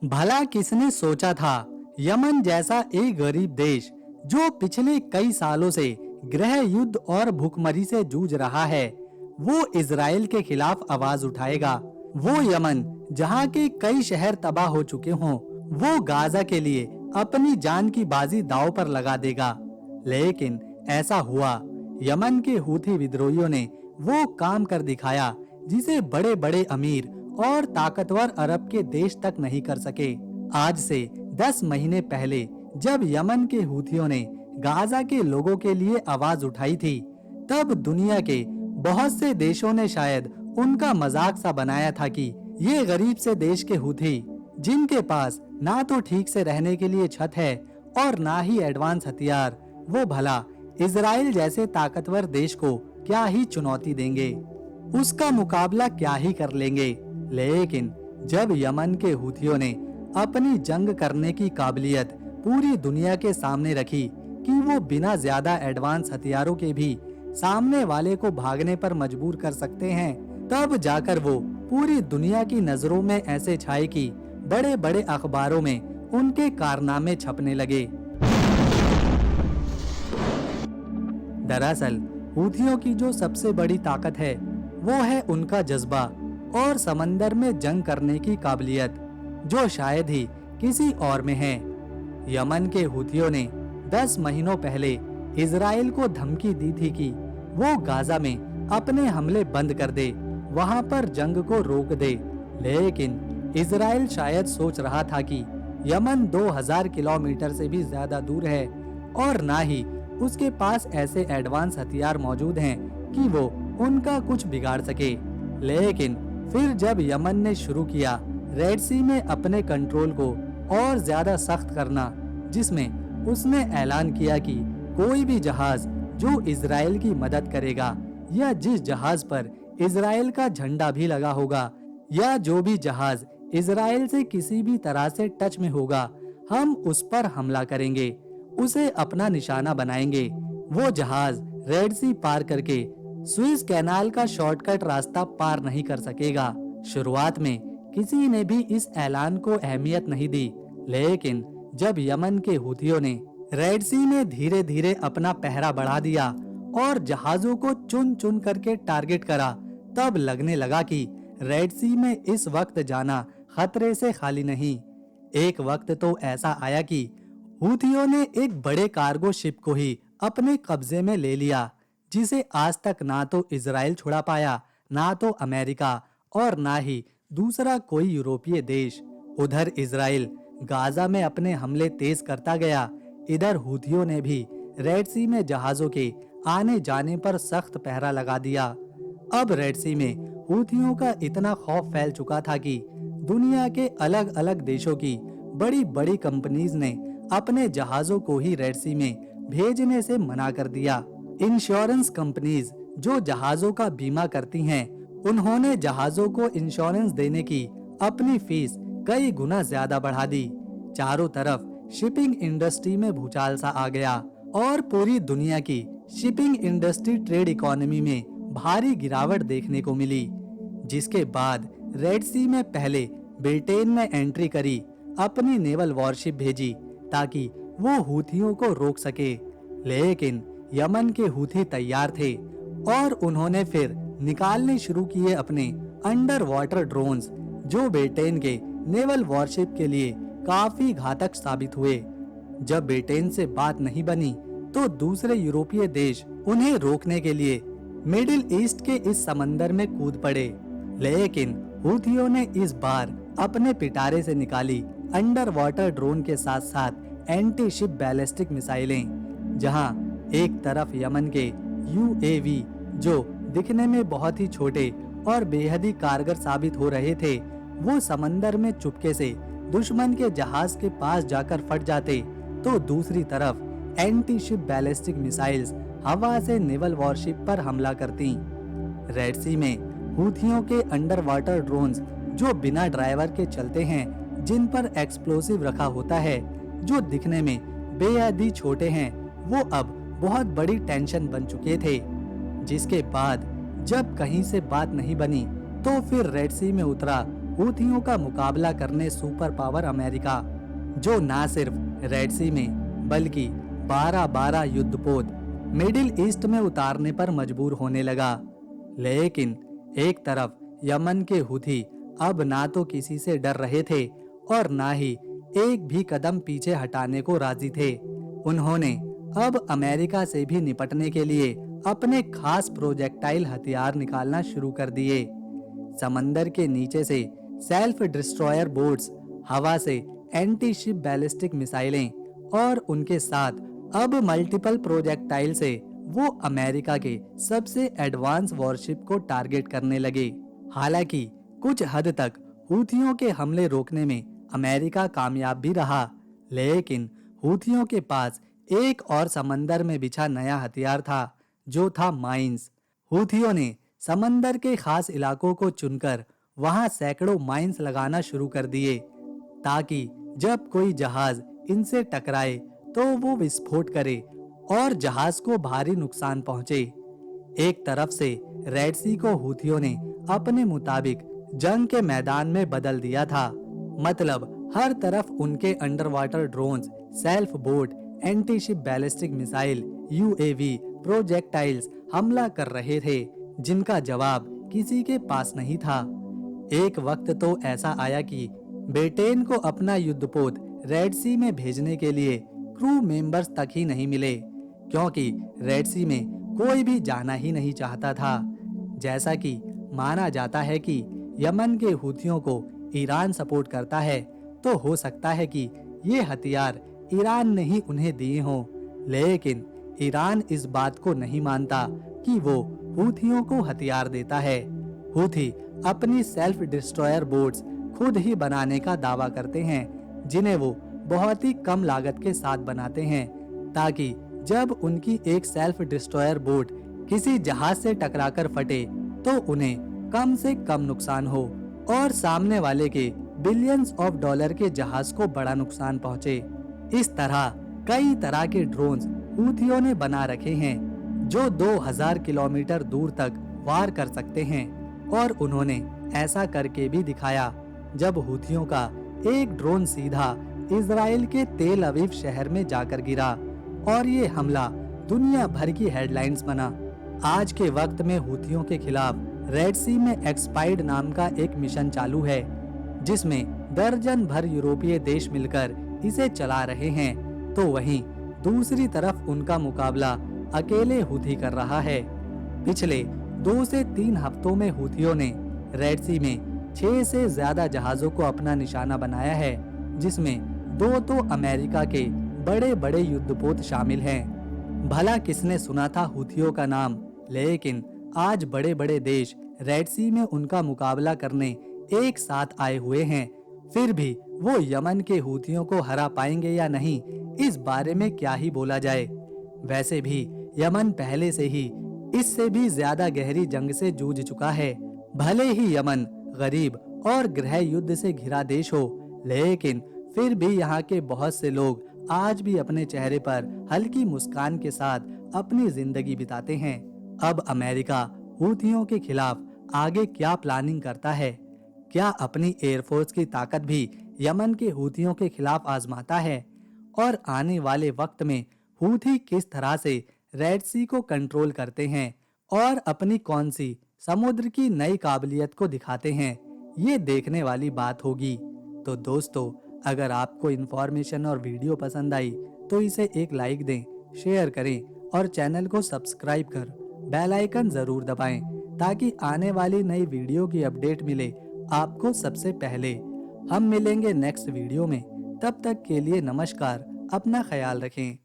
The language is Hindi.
भला किसने सोचा था यमन जैसा एक गरीब देश जो पिछले कई सालों से गृह युद्ध और भूखमरी से जूझ रहा है, वो इजराइल के खिलाफ आवाज उठाएगा। वो यमन जहां के कई शहर तबाह हो चुके हों, वो गाजा के लिए अपनी जान की बाजी दांव पर लगा देगा। लेकिन ऐसा हुआ। यमन के हूथी विद्रोहियों ने वो काम कर दिखाया जिसे बड़े-बड़े अमीर और ताकतवर अरब के देश तक नहीं कर सके। आज से 10 महीने पहले जब यमन के हूथियों ने गाजा के लोगों के लिए आवाज उठाई थी, तब दुनिया के बहुत से देशों ने शायद उनका मजाक सा बनाया था कि ये गरीब से देश के हूथी, जिनके पास ना तो ठीक से रहने के लिए छत है और ना ही एडवांस हथियार, वो भला इजराइल जैसे ताकतवर देश को क्या ही चुनौती देंगे, उसका मुकाबला क्या ही कर लेंगे। लेकिन जब यमन के हूथियों ने अपनी जंग करने की काबिलियत पूरी दुनिया के सामने रखी कि वो बिना ज्यादा एडवांस हथियारों के भी सामने वाले को भागने पर मजबूर कर सकते हैं, तब जाकर वो पूरी दुनिया की नजरों में ऐसे छाए कि बड़े-बड़े अखबारों में उनके कारनामे छपने लगे। दरअसल हूथियों की जो सबसे बड़ी ताकत है, वो है उनका जज्बा और समंदर में जंग करने की काबिलियत, जो शायद ही किसी और में है। यमन के हूथियों ने 10 महीनों पहले इजराइल को धमकी दी थी कि वो गाजा में अपने हमले बंद कर दे, वहां पर जंग को रोक दे। लेकिन इजराइल शायद सोच रहा था कि यमन 2000 किलोमीटर से भी ज्यादा दूर है और ना ही उसके पास ऐसे एडवांस हथियार मौजूद हैं कि वो उनका कुछ बिगाड़ सके। लेकिन फिर जब यमन ने शुरू किया रेड सी में अपने कंट्रोल को और ज्यादा सख्त करना, जिसमें उसने ऐलान किया कि कोई भी जहाज जो इजराइल की मदद करेगा या जिस जहाज पर इजराइल का झंडा भी लगा होगा या जो भी जहाज इजराइल से किसी भी तरह से टच में होगा, हम उस पर हमला करेंगे, उसे अपना निशाना बनाएंगे। वो जहाज रेड सी पार करके स्विस कैनाल का शॉर्टकट रास्ता पार नहीं कर सकेगा। शुरुआत में किसी ने भी इस ऐलान को अहमियत नहीं दी, लेकिन जब यमन के हूथियों ने रेड सी में धीरे-धीरे अपना पहरा बढ़ा दिया और जहाजों को चुन-चुन करके टारगेट करा, तब लगने लगा कि रेड सी में इस वक्त जाना खतरे से खाली नहीं। एक वक्त तो ऐसा आया कि हूथियों ने एक बड़े कार्गो शिप को ही अपने कब्जे में ले लिया, जिसे आज तक ना तो इजराइल छुड़ा पाया, ना तो अमेरिका और ना ही दूसरा कोई यूरोपीय देश। उधर इजराइल गाजा में अपने हमले तेज करता गया, इधर हूथियों ने भी रेड सी में जहाजों के आने जाने पर सख्त पहरा लगा दिया। अब रेड सी में हूथियों का इतना खौफ फैल चुका था कि दुनिया के अलग-अलग देशों की बड़ी-बड़ी कंपनीज ने अपने जहाजों को ही रेड सी में भेजने से मना कर दिया। इंश्योरेंस कंपनीज जो जहाजों का बीमा करती हैं, उन्होंने जहाजों को इंश्योरेंस देने की अपनी फीस कई गुना ज्यादा बढ़ा दी। चारों तरफ शिपिंग इंडस्ट्री में भूचाल सा आ गया और पूरी दुनिया की शिपिंग इंडस्ट्री ट्रेड इकोनॉमी में भारी गिरावट देखने को मिली, जिसके बाद रेड सी में पहले ब्रिटेन ने एंट्री करी, अपनी नेवल वॉरशिप भेजी ताकि वो हूथियों को रोक सके। लेकिन यमन के हूथी तैयार थे और उन्होंने फिर निकालने शुरू किए अपने अंडर वाटर ड्रोन्स, जो ब्रिटेन के नेवल वॉरशिप के लिए काफी घातक साबित हुए। जब ब्रिटेन से बात नहीं बनी तो दूसरे यूरोपीय देश उन्हें रोकने के लिए मिडिल ईस्ट के इस समंदर में कूद पड़े। लेकिन हूथियों ने इस बार अपने पिटारे से निकाली अंडर वाटर ड्रोन के साथ साथ एंटी शिप बैलिस्टिक मिसाइलें, जहां एक तरफ यमन के यूएवी जो दिखने में बहुत ही छोटे और बेहद ही कारगर साबित हो रहे थे, वो समंदर में चुपके से दुश्मन के जहाज के पास जाकर फट जाते, तो दूसरी तरफ एंटी शिप बैलिस्टिक मिसाइल्स हवा से नेवल वॉरशिप पर हमला करती। रेड सी में हूथियों के अंडर वाटर ड्रोन्स जो बिना ड्राइवर के चलते हैं, जिन पर एक्सप्लोसिव रखा होता है, जो दिखने में बेहद ही छोटे हैं, वो अब बहुत बड़ी टेंशन बन चुके थे। जिसके बाद जब कहीं से बात नहीं बनी तो फिर रेड सी में उतरा हूथियों का मुकाबला करने सुपर पावर अमेरिका, जो ना सिर्फ रेड सी में बल्कि 12-12 युद्धपोत मिडिल ईस्ट में उतारने पर मजबूर होने लगा। लेकिन एक तरफ यमन के हूथी अब ना तो किसी से डर रहे थे और ना ही एक भी कदम पीछे हटाने को राजी थे। उन्होंने अब अमेरिका से भी निपटने के लिए अपने खास प्रोजेक्टाइल हथियार निकालना शुरू कर दिए। समंदर के नीचे से सेल्फ डिस्ट्रॉयर बोट्स, हवा से एंटी शिप बैलिस्टिक मिसाइलें और उनके साथ अब मल्टीपल प्रोजेक्टाइल से वो अमेरिका के सबसे एडवांस वॉरशिप को टारगेट करने लगे। हालांकि कुछ हद तक हूथियों के हमले रोकने में अमेरिका कामयाब भी रहा, लेकिन हूथियों के पास एक और समंदर में बिछा नया हथियार था, जो था माइंस। हूथियों ने समंदर के खास इलाकों को चुनकर वहां सैकड़ों माइंस लगाना शुरू कर दिए, ताकि जब कोई जहाज इनसे टकराए तो वो विस्फोट करे और जहाज को भारी नुकसान पहुंचे। एक तरफ से रेड सी को हूथियों ने अपने मुताबिक जंग के मैदान में बदल दिया था। मतलब हर तरफ उनके under water drones, self boat, anti ship ballistic missile, UAV, projectiles हमला कर रहे थे, जिनका जवाब किसी के पास नहीं था। एक वक्त तो ऐसा आया कि ब्रिटेन को अपना युद्धपोत रेड सी में भेजने के लिए क्रू मेंबर्स तक ही नहीं मिले, क्योंकि रेड सी में कोई भी जाना ही नहीं चाहता था। जैसा कि माना जाता है कि यमन के हूथियों को ईरान सपोर्ट करता है, तो हो सकता है कि ये हथियार ईरान ने ही उन्हें दिए हों, लेकिन ईरान इस बात को नहीं मानता कि वो हूथियों को हथियार देता है। हूथी अपनी सेल्फ डिस्ट्रॉयर बोट्स खुद ही बनाने का दावा करते हैं, जिन्हें वो बहुत ही कम लागत के साथ बनाते हैं, ताकि जब उनकी एक सेल्फ डिस्ट्रॉयर बोट किसी जहाज से टकराकर फटे तो उन्हें कम से कम नुकसान हो और सामने वाले के बिलियंस ऑफ डॉलर के जहाज को बड़ा नुकसान पहुंचे। इस तरह कई तरह के ड्रोन्स हूथियों ने बना रखे हैं, जो 2000 किलोमीटर दूर तक वार कर सकते हैं, और उन्होंने ऐसा करके भी दिखाया जब हूथियों का एक ड्रोन सीधा इजराइल के तेल अवीव शहर में जाकर गिरा और ये हमला दुनिया भर की हेडलाइंस बना। आज के वक्त में हूथियों के खिलाफ रेड सी में एक्सपाइड नाम का एक मिशन चालू है, जिसमें दर्जन भर यूरोपीय देश मिलकर इसे चला रहे हैं, तो वहीं दूसरी तरफ उनका मुकाबला अकेले हूथी कर रहा है। पिछले 2 से 3 हफ्तों में हूथियों ने रेड सी में 6 से ज्यादा जहाजों को अपना निशाना बनाया है, जिसमें 2 तो अमेरिका के बड़े बड़े युद्धपोत शामिल हैं। भला किसने सुना था हूथियों का नाम, लेकिन आज बड़े बड़े देश रेड सी में उनका मुकाबला करने एक साथ आए हुए हैं। फिर भी वो यमन के हूथियों को हरा पाएंगे या नहीं, इस बारे में क्या ही बोला जाए। वैसे भी यमन पहले से ही इससे भी ज्यादा गहरी जंग से जूझ चुका है। भले ही यमन गरीब और गृह युद्ध से घिरा देश हो, लेकिन फिर भी यहाँ के बहुत से लोग आज भी अपने चेहरे पर हल्की मुस्कान के साथ अपनी जिंदगी बिताते हैं। अब अमेरिका हूथियों के खिलाफ आगे क्या प्लानिंग करता है? क्या अपनी एयरफोर्स की ताकत भी यमन के हूथियों के खिलाफ आजमाता है? और आने वाले वक्त में हूथी किस तरह से रेड सी को कंट्रोल करते हैं और अपनी कौन सी समुद्र की नई काबिलियत को दिखाते हैं, ये देखने वाली बात होगी। तो दोस्तों, अगर आपको इन्फॉर्मेशन और वीडियो पसंद आई तो इसे एक लाइक दें, शेयर करें और चैनल को सब्सक्राइब कर बेल आइकन जरूर दबाएं, ताकि आने वाली नई वीडियो की अपडेट मिले आपको सबसे पहले। हम मिलेंगे नेक्स्ट वीडियो में, तब तक के लिए नमस्कार, अपना ख्याल रखें।